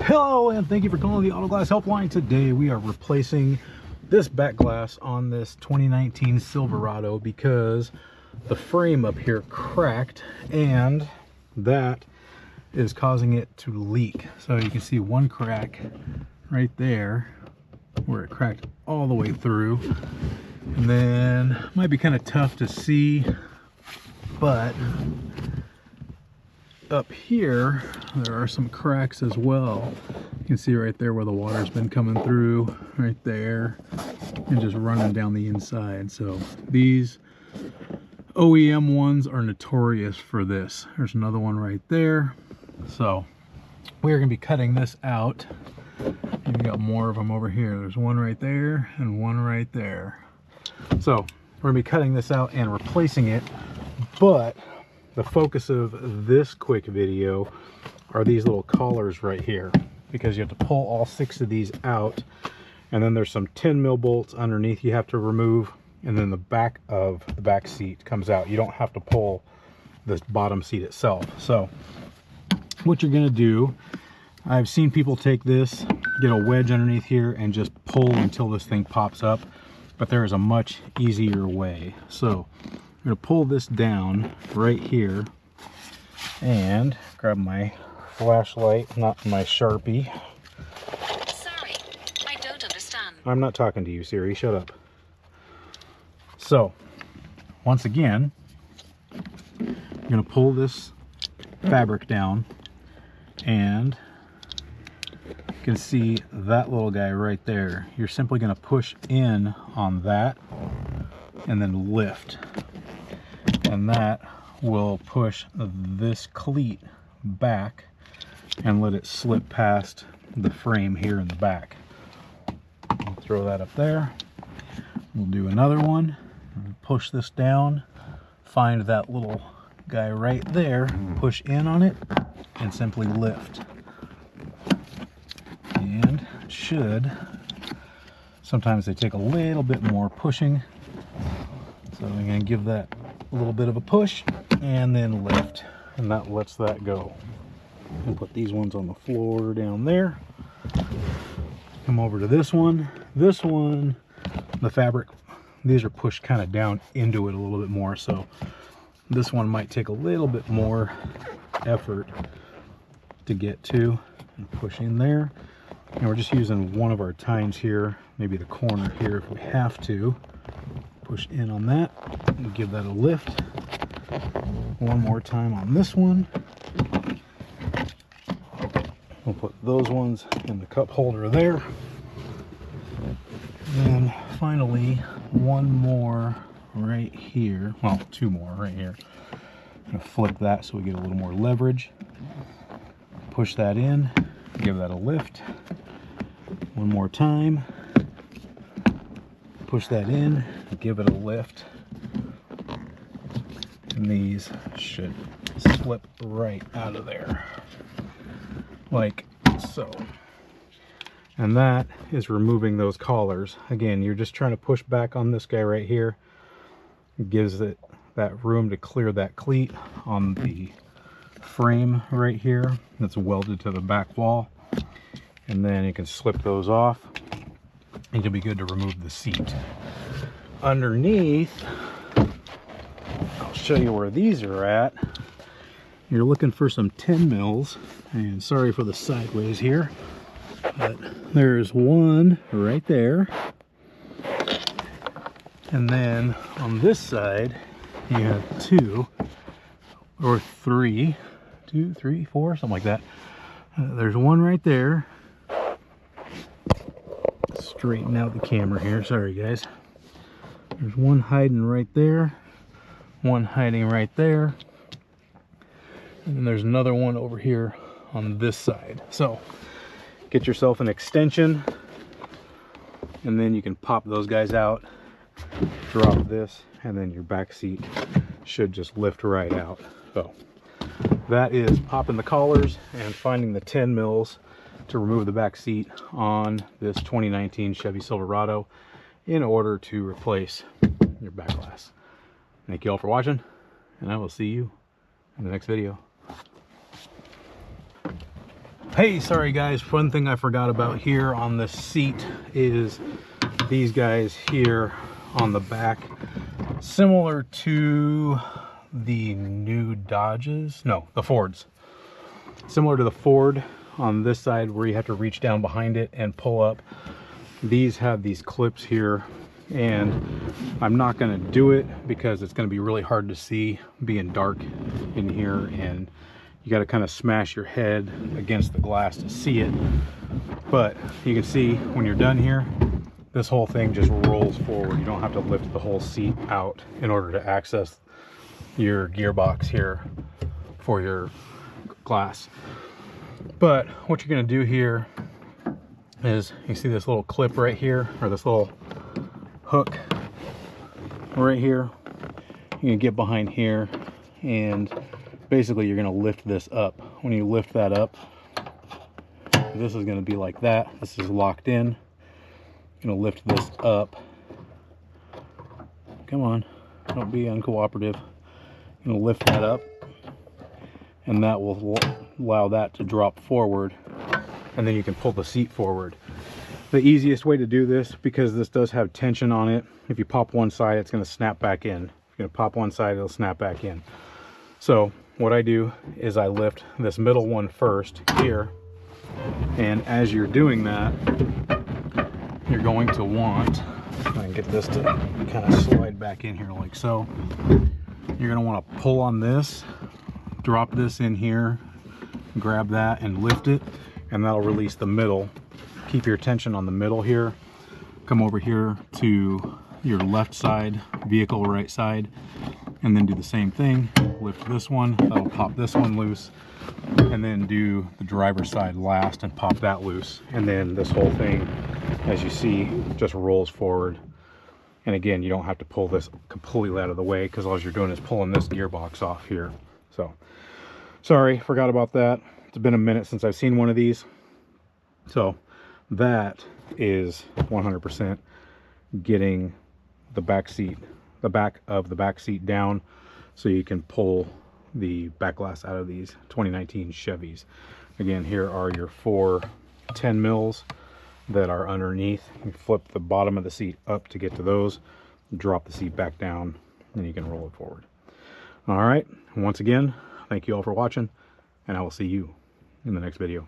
Hello, and thank you for calling the Auto Glass Helpline. Today we are replacing this back glass on this 2019 Silverado because the frame up here cracked, and that is causing it to leak. So you can see one crack right there where it cracked all the way through, and then might be kind of tough to see, but up here there are some cracks as well. You can see right there where the water's been coming through, right there, and just running down the inside. So these OEM ones are notorious for this. There's another one right there. So we're going to be cutting this out. We got more of them over here. There's one right there and one right there. So we're going to be cutting this out and replacing it, but the focus of this quick video are these little collars right here, because you have to pull all 6 of these out, and then there's some 10 mil bolts underneath you have to remove, and then the back of the back seat comes out. You don't have to pull this bottom seat itself. So what you're going to do, I've seen people take this, get a wedge underneath here, and just pull until this thing pops up, but there is a much easier way. So I'm going to pull this down right here and grab my flashlight, not my Sharpie. Sorry, I don't understand. I'm not talking to you, Siri. Shut up. So, once again, I'm going to pull this fabric down, and you can see that little guy right there. You're simply going to push in on that and then lift. And that will push this cleat back and let it slip past the frame here in the back. I'll throw that up there. We'll do another one. Push this down, find that little guy right there, push in on it, and simply lift. And it should, sometimes they take a little bit more pushing, so I'm going to give that a little bit of a push and then lift, and that lets that go. And put these ones on the floor down there. Come over to this one. This one, the fabric, these are pushed kind of down into it a little bit more, so this one might take a little bit more effort to get to, and push in there. And we're just using one of our tines here, maybe the corner here if we have to. Push in on that and give that a lift. One more time on this one. We'll put those ones in the cup holder there. And finally, one more right here. Well, 2 more right here. I'm going to flip that so we get a little more leverage. Push that in, give that a lift. One more time. Push that in, give it a lift. And these should slip right out of there, like so. And that is removing those collars. Again, you're just trying to push back on this guy right here. It gives it that room to clear that cleat on the frame right here that's welded to the back wall. And then you can slip those off, and you'll be good to remove the seat. Underneath, I'll show you where these are at. You're looking for some 10 mils, and sorry for the sideways here, but there's one right there. And then on this side, you have 2 or 3, 2, 3, 4, something like that. There's one right there. Straighten out the camera here, sorry guys. There's one hiding right there, one hiding right there, and then there's another one over here on this side. So get yourself an extension, and then you can pop those guys out, drop this, and then your back seat should just lift right out. So that is popping the collars and finding the 10 mils to remove the back seat on this 2019 Chevy Silverado in order to replace your back glass. Thank you all for watching, and I will see you in the next video. Hey, sorry guys, one thing I forgot about here on the seat is these guys here on the back, similar to the new Dodges, no, the Fords. Similar to the Ford on this side where you have to reach down behind it and pull up. These have these clips here, and I'm not gonna do it because it's gonna be really hard to see being dark in here, and you got to kind of smash your head against the glass to see it. But you can see when you're done here, this whole thing just rolls forward. You don't have to lift the whole seat out in order to access your gearbox here for your glass. But what you're going to do here is, you see this little clip right here, or this little hook right here. You're going to get behind here, and basically you're going to lift this up. When you lift that up, this is going to be like that. This is locked in. You're going to lift this up. Come on, don't be uncooperative. You're going to lift that up, and that will allow that to drop forward, and then you can pull the seat forward. The easiest way to do this, because this does have tension on it, if you pop one side, it's going to snap back in. If you're going to pop one side, it'll snap back in. So what I do is I lift this middle one first here, and as you're doing that, you're going to want, I can get this to kind of slide back in here like so. You're going to want to pull on this, drop this in here, grab that and lift it, and that'll release the middle. Keep your attention on the middle here. Come over here to your left side, vehicle right side, and then do the same thing. Lift this one, that'll pop this one loose, and then do the driver's side last and pop that loose. And then this whole thing, as you see, just rolls forward. And again, you don't have to pull this completely out of the way, because all you're doing is pulling this gearbox off here. So, sorry, forgot about that. It's been a minute since I've seen one of these. So, that is 100% getting the back seat, the back of the back seat down, so you can pull the back glass out of these 2019 Chevys. Again, here are your 4 10 mils that are underneath. You flip the bottom of the seat up to get to those, drop the seat back down, and you can roll it forward. All right, once again, thank you all for watching, and I will see you in the next video.